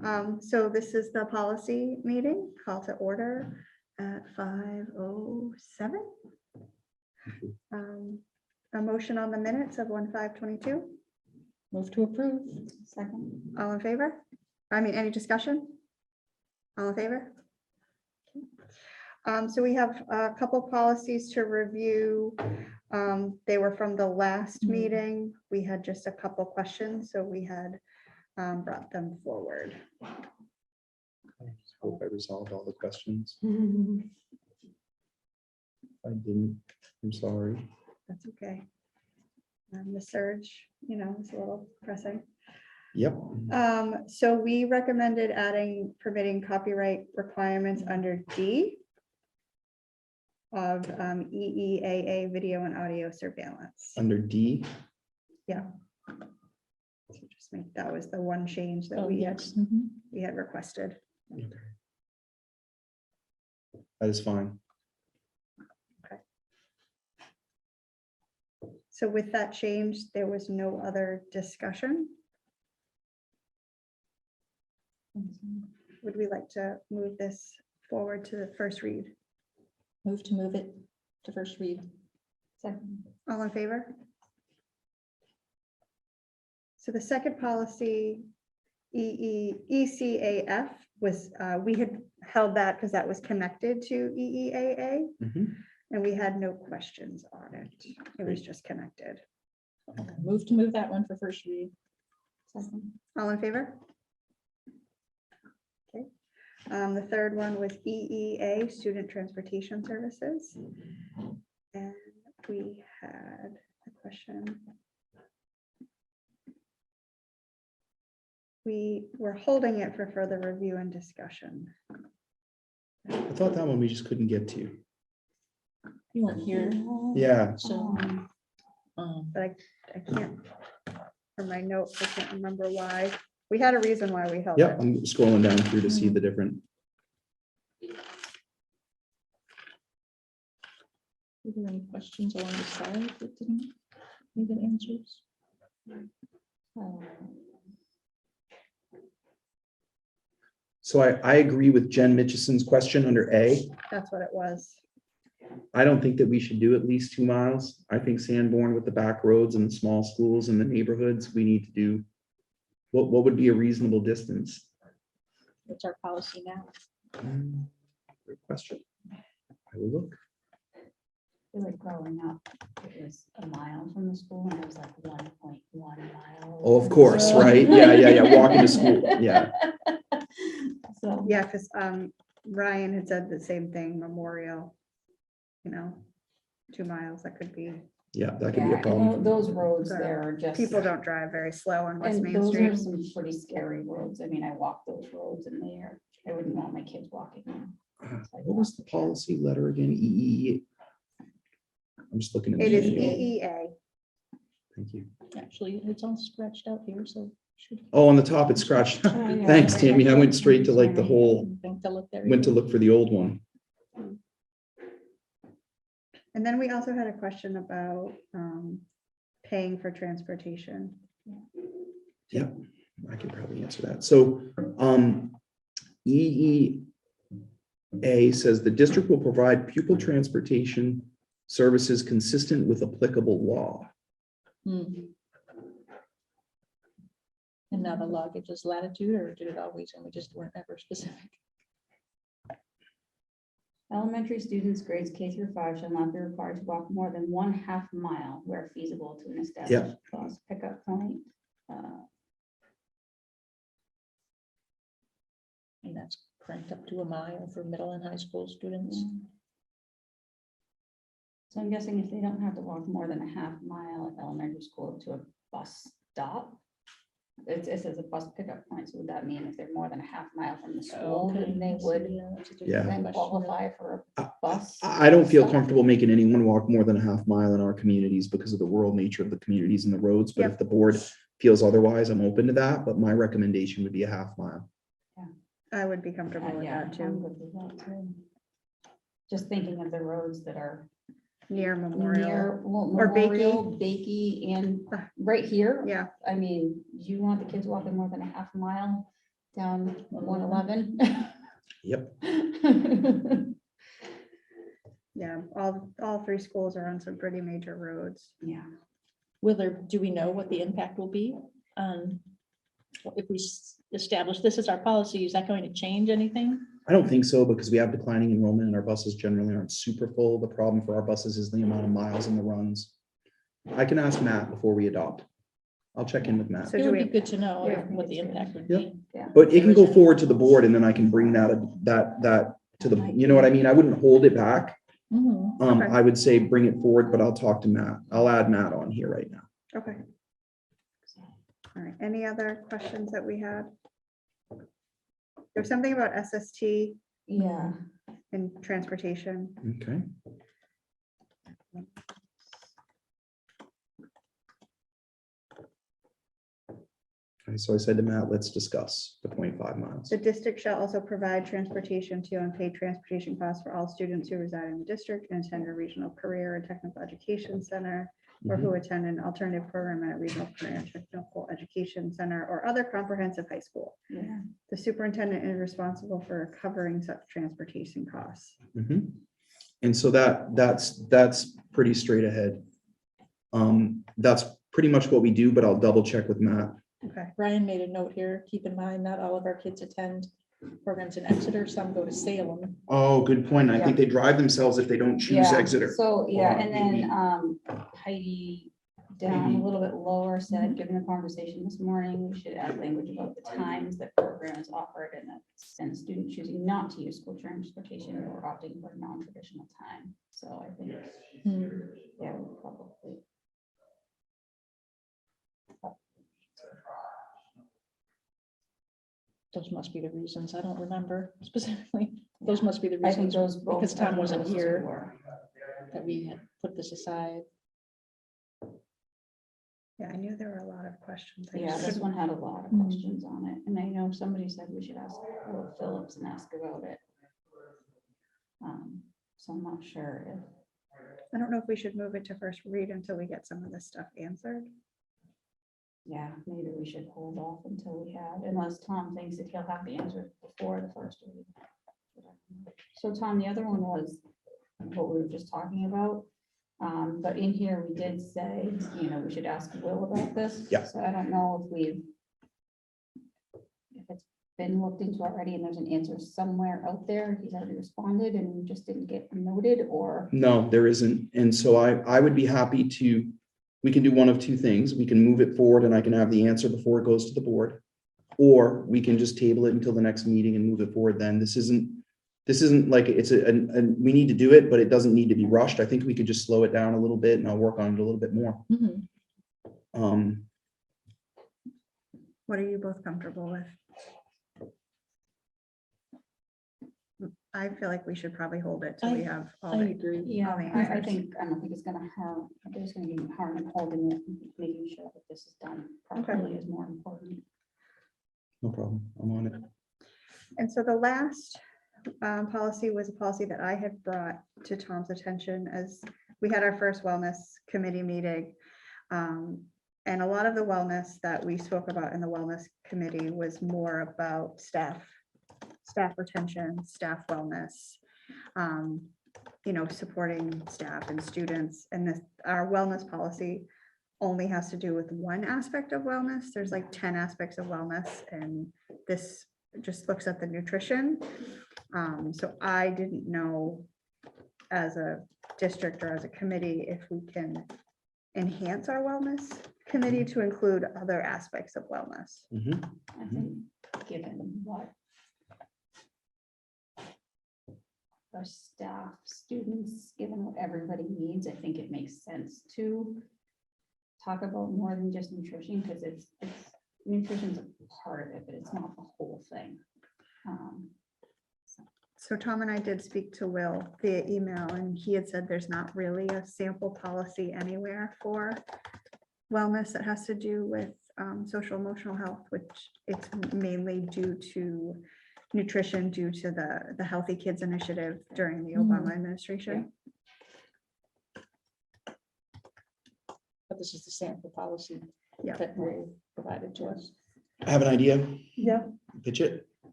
So this is the policy meeting, call to order at 5:07. A motion on the minutes of 1/5/22. Move to approve. Second. All in favor? I mean, any discussion? All in favor? So we have a couple policies to review. They were from the last meeting. We had just a couple questions, so we had brought them forward. I hope I resolved all the questions. I didn't. I'm sorry. That's okay. The surge, is a little pressing. Yep. So we recommended adding permitting copyright requirements under D of EEAA video and audio surveillance. Under D. So just make, that was the one change that Oh, we yes. had requested. Okay. That is fine. So with that change, there was no other discussion. Would we like to move this forward to the first read? Move to move it to first read. Second. All in favor? So the second policy, ECAF, was, we had held that because that was connected to EEAA, Mhm. and we had no questions on it. It was just connected. Move to move that one for first read. Second. All in favor? Okay. The third one was EEA, Student Transportation Services. And we had a question. We were holding it for further review and discussion. I thought that one we just couldn't get to. You weren't here, Yeah. so. But I can't, from my notes, I can't remember why. We had a reason why we held Yep. it. I'm scrolling down through to see the different. Were there any questions along the side that didn't need an answers? So I agree with Jen Mitchison's question under A. That's what it was. I don't think that we should do at least 2 miles. I think Sanborn with the back roads and the small schools and the neighborhoods, we need to do. What would be a reasonable distance? What's our policy now? Great question. I will look. I feel like growing up, it was a mile from the school and it was like 1.1 miles. Oh, of course, So- right? Yeah. Walking to school. Yeah. So. Yeah, because Ryan had said the same thing, Memorial, 2 miles, that could be, Yeah, that could be a Yeah, problem. those roads there are just. people don't drive very slow on West And Main those are Street. some pretty scary roads. I mean, I walk those roads and I wouldn't want my kids walking them. What was the policy letter again? EE. I'm just looking at. It the is manual. EEA. Thank you. Actually, it's all scratched out here, so. should- Oh, on the top, it's scratched. Oh, yeah. Thanks, Tammy. I went straight to like the whole, Think to look there. went to look for the old one. And then we also had a question about paying for transportation. Yep, I can probably answer that. So EEA says the district will provide pupil transportation services consistent with applicable law. And now the law gives us latitude, or did it always, and we just weren't ever specific? Elementary students grades K through 5 shall not be required to walk more than 1/2 mile where feasible to an established bus pickup point. And that's cranked up to a mile for middle and high school students. So I'm guessing if they don't have to walk more than 1/2 mile at elementary school to a bus stop. It says a bus pickup point, so would that mean if they're more than 1/2 mile from the school, then they would then qualify for a bus? I don't feel comfortable making anyone walk more than a 1/2 mile in our communities because of the rural nature of the communities and the roads. But if the board feels otherwise, I'm open to that. But my recommendation would be a 1/2 mile. I would be comfortable with Yeah, that I'm too. good with that too. Just thinking of the roads that are Near Memorial. near Or Memorial, Bakey, and right here. Yeah, I mean, do you want the kids walking more than a 1/2 mile down 111. Yep. Yeah, all three schools are on some pretty major roads. Yeah. Do we know what the impact will be? If we establish this as our policy, is that going to change anything? I don't think so, because we have declining enrollment and our buses generally aren't super full. The problem for our buses is the amount of miles in the runs. I can ask Matt before we adopt. I'll check in with Matt. So It do would be we, good to know Yeah. what the impact would Yep. be. Yeah. But it can go forward to the board and then I can bring that to the, you know what I mean? I wouldn't hold it back. Mhm. Okay. I would say bring it forward, but I'll talk to Matt. I'll add Matt on here right now. okay. All right, any other questions that we had? There's something about SST Yeah. and transportation. Okay. Okay, so I said to Matt, let's discuss the 0.5 miles. The district shall also provide transportation to and pay transportation costs for all students who reside in the district and attend a regional career or technical education center, or who attend an alternative program at a regional career and technical education center or other comprehensive high school. Yeah. The superintendent is responsible for covering such transportation costs. Mhm. And so that's pretty straight ahead. That's pretty much what we do, but I'll double check with Matt. Okay, Ryan made a note here, keep in mind, not all of our kids attend programs in Exeter, some go to Salem. Oh, good point. I think they drive themselves if they don't choose Yeah, Exeter. So, yeah, Hold on, and then maybe- Heidi down a little bit lower said, given the conversation this morning, we should add language about the times that program is offered and that and a student choosing not to use school transportation or opting for non-traditional time. So I think, yeah, we'll probably. Those must be the reasons. I don't remember specifically. Those must be the I think reasons those both. because Tom wasn't those two here. were. that we had put this aside. yeah, I knew there were a lot of questions. I Yeah, just this couldn't- one had a lot of questions on it, and I know somebody said we should ask Will Phillips and ask about it. So I'm not sure if, I don't know if we should move it to first read until we get some of this stuff answered. yeah, maybe we should hold off until we have, unless Tom thinks that he'll have the answer before the first read. So Tom, the other one was what we were just talking about. But in here, we did say, we should ask Will about this. Yeah. So I don't know if it's been looked into already and there's an answer somewhere out there. He's already responded and just didn't get noted, or. No, there isn't. And so I would be happy to, we can do one of two things. We can move it forward and I can have the answer before it goes to the board. Or we can just table it until the next meeting and move it forward then. This isn't like it's we need to do it, but it doesn't need to be rushed. I think we could just slow it down a little bit and I'll work on it a little bit more. Mhm. What are you both comfortable with? I feel like we should probably hold it till we have all I the, agree. Yeah, all the I answers. think, I don't think it's gonna harm, I think it's gonna be harm in holding it, and making sure that this is done properly is more important. No problem. I'm on it. And so the last policy was a policy that I had brought to Tom's attention as we had our first wellness committee meeting. And a lot of the wellness that we spoke about in the wellness committee was more about staff retention, staff wellness, supporting staff and students. And our wellness policy only has to do with one aspect of wellness. There's like 10 aspects of wellness, and this just looks at the nutrition. So I didn't know as a district or as a committee if we can enhance our wellness committee to include other aspects of wellness. Mhm. I think, given what our staff, students, given what everybody needs, I think it makes sense to talk about more than just nutrition, because it's nutrition's a part of it, but it's not the whole thing. So Tom and I did speak to Will via email, and he had said there's not really a sample policy anywhere for wellness that has to do with social emotional health, which it's mainly due to nutrition, due to the Healthy Kids Initiative during the Obama administration. But this is the sample policy Yeah. that Ray provided to us. I have an idea. Yeah. pitch it.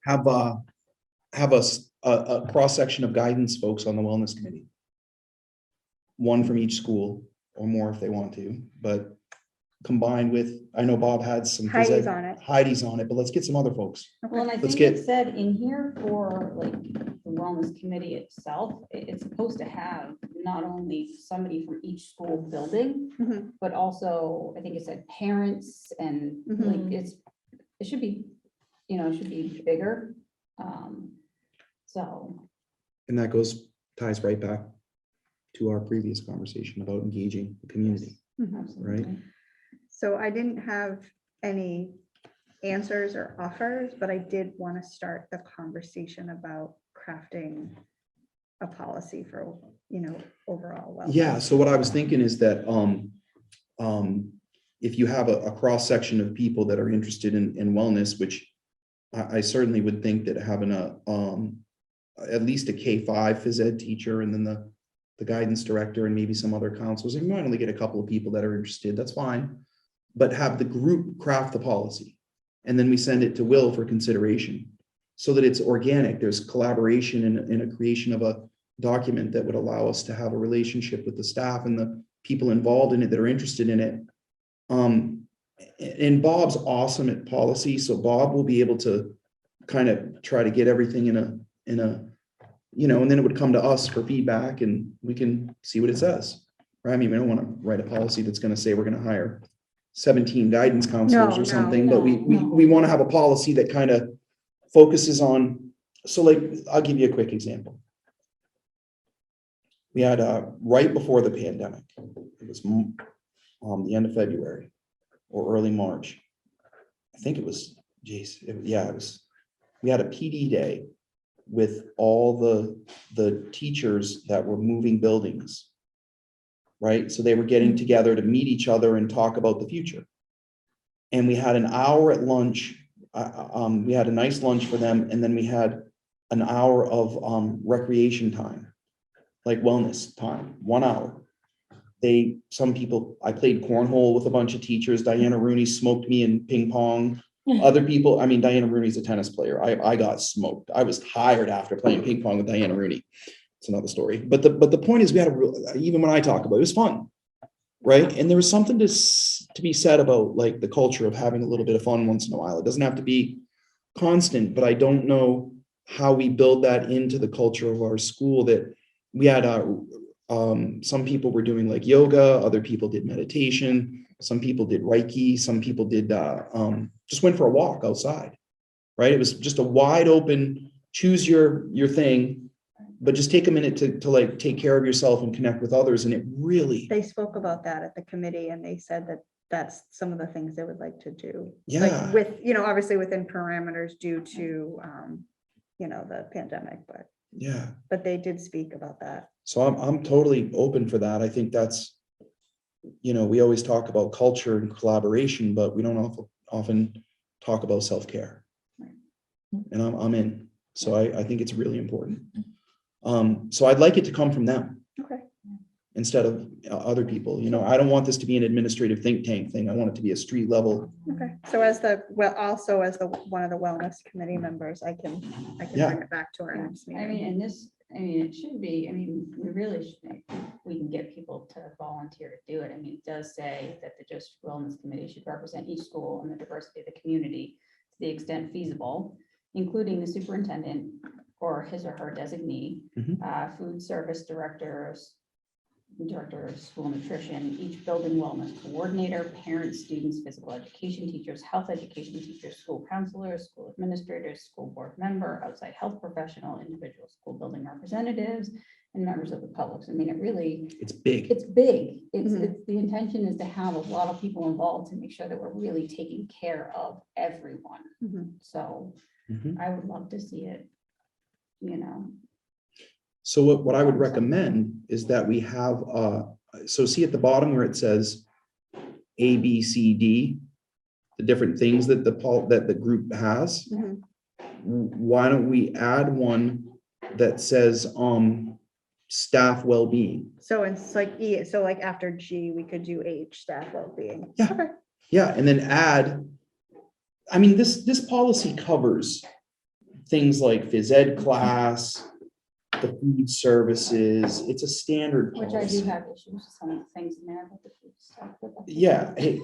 Have a cross-section of guidance folks on the wellness committee. One from each school or more if they want to, but combined with, I know Bob had some. Heidi's on it. Heidi's on it, but let's get some other folks. Well, and I Let's think get- it said in here for like the wellness committee itself, it's supposed to have not only somebody from each school building, Mhm. but also, I think it said parents and like Mhm. it should be, it should be bigger. So, And that ties right back to our previous conversation about engaging the community. Mhm. absolutely. So I didn't have any answers or offers, but I did want to start the conversation about crafting a policy for, overall wellness. Yeah, so what I was thinking is that if you have a cross-section of people that are interested in wellness, which I certainly would think that having at least a K-5 phys ed teacher and then the guidance director and maybe some other counselors, and you might only get a couple of people that are interested, that's fine. But have the group craft the policy. And then we send it to Will for consideration so that it's organic. There's collaboration in a creation of a document that would allow us to have a relationship with the staff and the people involved in it that are interested in it. And Bob's awesome at policy, so Bob will be able to kind of try to get everything in a, and then it would come to us for feedback and we can see what it says. Right? I mean, we don't want to write a policy that's going to say we're going to hire 17 guidance counselors No, or something, but no. we want to have a policy that kind of focuses on, so like, I'll give you a quick example. We had, right before the pandemic, it was the end of February or early March. I think it was, we had a PD day with all the teachers that were moving buildings. Right? So they were getting together to meet each other and talk about the future. And we had an hour at lunch. We had a nice lunch for them. And then we had an hour of recreation time, like wellness time, 1 hour. I played cornhole with a bunch of teachers. Diana Rooney smoked me in ping pong. Other people, Diana Rooney's a tennis player. I got smoked. I was tired after playing ping pong with Diana Rooney. It's another story. But the point is, we had even when I talk about it, it was fun, right? And there was something to be said about like the culture of having a little bit of fun once in a while. It doesn't have to be constant, but I don't know how we build that into the culture of our school. That we had some people were doing like yoga, other people did meditation, some people did Reiki, some people did just went for a walk outside, right? It was just a wide open, choose your thing. But just take a minute to like take care of yourself and connect with others. And it really, They spoke about that at the committee and they said that that's some of the things they would like to do. Yeah. Like with, obviously within parameters due to, the pandemic, but they did speak about that. so I'm totally open for that. I think that's, we always talk about culture and collaboration, but we don't often talk about self-care. And I'm in. So I think it's really important. So I'd like it to come from them. Okay. Instead of other people, I don't want this to be an administrative think tank thing. I want it to be a street level. Okay. So as one of the wellness committee members, I can Yeah. bring it back to our next meeting. It should be, we really should, we can get people to volunteer to do it. It does say that the Just Wellness Committee should represent each school and the diversity of the community to the extent feasible, including the superintendent or his or her designee, food service directors, director of school nutrition, each building wellness coordinator, parents, students, physical education teachers, health education teachers, school counselors, school administrators, school board member, outside health professional, individual school building representatives, and members of the public. It really, It's big. it's big. It's Mhm. the intention is to have a lot of people involved to make sure that we're really taking care of everyone. Mhm. So Mhm. I would love to see it, So what I would recommend is that we have, so see at the bottom where it says A, B, C, D, the different things that the group has. Mhm. Why don't we add one that says, staff well-being? So it's like E, so like after G, we could do H, staff well-being. Yeah. Okay. Yeah, and then add I mean, this policy covers things like phys ed class, the food services. It's a standard Which I do policy. have issues with some of the things in there. But the food stuff, but that's- Yeah, hey,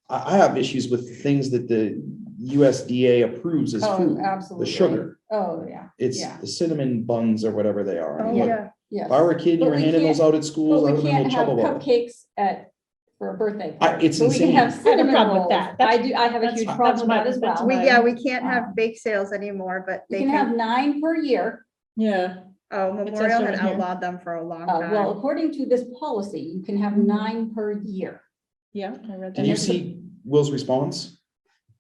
I have issues with the things that the USDA approves as Oh, food, the absolutely. sugar. Oh, yeah. It's Yeah. the cinnamon buns or whatever they are. Oh, Look, yeah. Yes. if I were a kid and you But were we handing those can't- out at schools, But I we would have been a can't little have chubba bubba. cupcakes for a birthday party. It's But we can insane. have I have a cinnamon problem with rolls. that. I That's- do, I have a that's- huge that's problem with my- that as that's well. We, my- yeah, we can't have Um, bake sales anymore, but You they can have can, 9 per year. Yeah. oh, says Memorial so had in here. outlawed them for a long Well, time. according to this policy, you can have Mhm. 9 per year. Yeah, I read Did that. you see Will's response?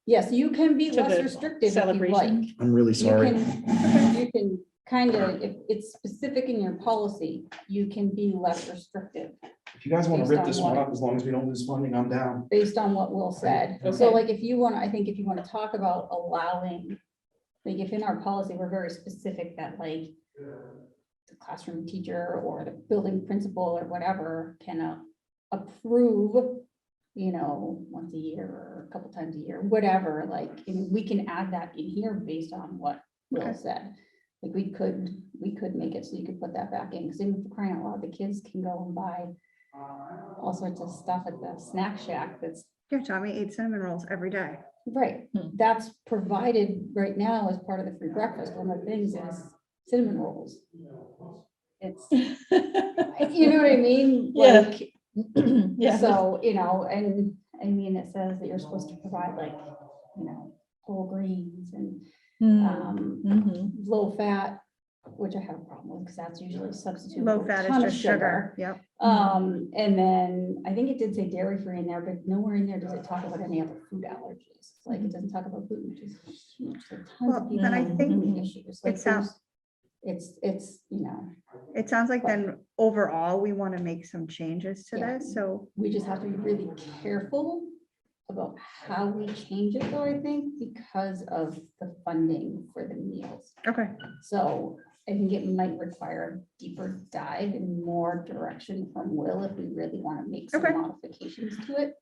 Yes, you can be To less the restrictive if you like. celebration. I'm really You sorry. can kind of, if it's specific in your policy, you can be less restrictive If you guys want to based rip on this what- one up, as long as we don't lose funding, I'm down. based on what Will said. So Okay. like if you want, I think if you want to talk about allowing, like if in our policy, we're very specific that like the classroom teacher or the building principal or whatever can approve, you know, once a year or a couple times a year, whatever, like, and we can add that in here based on what Will Okay. said. Like we could make it so you could put that back in, because even for crying out loud, the kids can go and buy all sorts of stuff at the snack shack that's, Yeah, Tommy eats cinnamon rolls every day. right, Hmm. that's provided right now as part of the free breakfast. One of the things is cinnamon rolls. It's, you know what I mean? Yeah. Like, Yeah. so, you know, and I mean, it says that you're supposed to provide like, you know, whole grains and Mhm. low fat, which I have a problem with because that's usually substituted. Low with a fat ton is of just sugar. Yep. And then I think it did say dairy free in there, but nowhere in there does it talk about any other food allergies. Like it doesn't talk about gluten, which is huge. There are tons Well, of people then I with think gluten issues. Like sounds- it's, you know, It sounds like then overall, we want to make some changes to Yeah. this, so. we just have to be really careful about how we change it though, I think, because of the funding for the meals. Okay, So I think it might require a deeper dive and more direction from Will if we really want to make some Okay. modifications to it.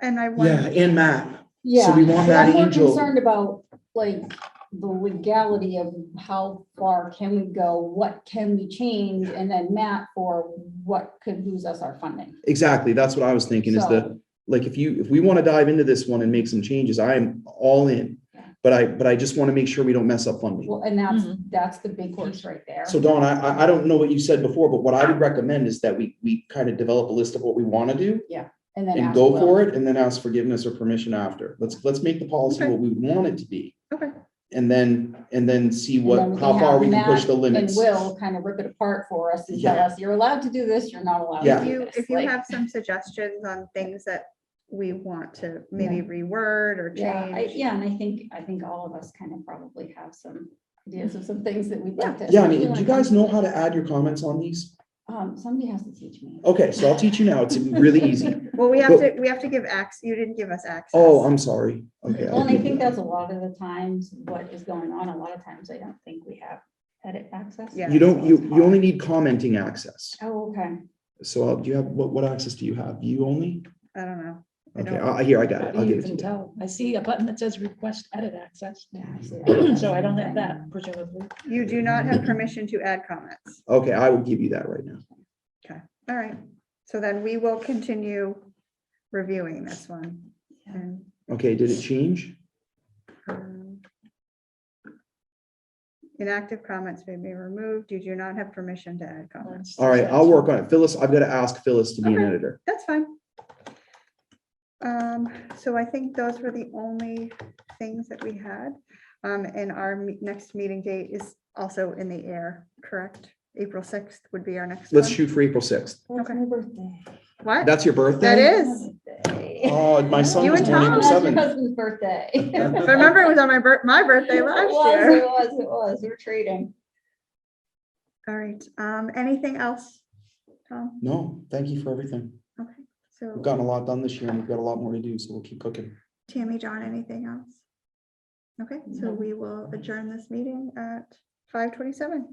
and I Yeah, wonder, and Matt. Yeah. we want but that I'm more angel- concerned about like the legality of how far can we go, what can we change, and then Matt for what could lose us our funding. Exactly, that's what I was thinking is the, So- like, if we want to dive into this one and make some changes, I am all in. But I just want to make sure we don't mess up funding. Well, and Mhm. that's the big piece right there. So Dawn, I don't know what you said before, but what I would recommend is that we kind of develop a list of what we want to do And then and ask go Will. for it and then ask forgiveness or permission after. Let's make the policy Okay. what we want it to be. Okay. And then see And then we how can far have we can push Matt the and limits. Will kind of rip it apart for us and tell Yeah. us, you're allowed to do this, you're not allowed Yeah. to do this. if you Like, have some suggestions on things that we want to maybe reword or Yeah, change. and I think all of us kind of probably have some ideas of some things that we'd like to. Yeah, I especially mean, when do you it comes guys know how to add your comments on these? Somebody has to teach me. Okay, so I'll teach you now. It's really easy. Well, we Well- have to give access, you didn't give us access. Oh, I'm sorry. Okay. Well, I'll and I give think you that's a lot of the times what is going on. A lot of times I don't think we have edit access. Yeah. You don't, So it's you only hard. need commenting access. Oh, okay. So do you have, what access do you have? You only? I don't know. I Okay, don't- here, I got How it. do I'll you give it to even you. tell? I see a button that says request edit access. Yeah, I see that. So I don't have that presumably. You do not have permission to add comments. Okay, I will give you that right now. All right, so then we will continue reviewing this one. And, Okay, did it change? um, inactive comments may be removed. You do not have permission to add comments. All right, I'll work on it. Phyllis, I've got to ask Phyllis to be an Okay. editor. That's fine. So I think those were the only things that we had. And our next meeting date is also in the air, correct? April 6th would be our next one. Let's shoot for April 6th. That's Okay. my birthday. What? That's your birthday? That is. Oh, my son You was and born Tom. April That's your 7th. husband's birthday. But remember, it was on my birthday last year. It was. We're trading. All right, anything else, Tom? No, thank you for everything. Okay, We've so gotten a lot done this year and we've got a lot more to do, so we'll keep cooking. Tammy, John, anything else? Okay, so No. we will adjourn this meeting at 5:27.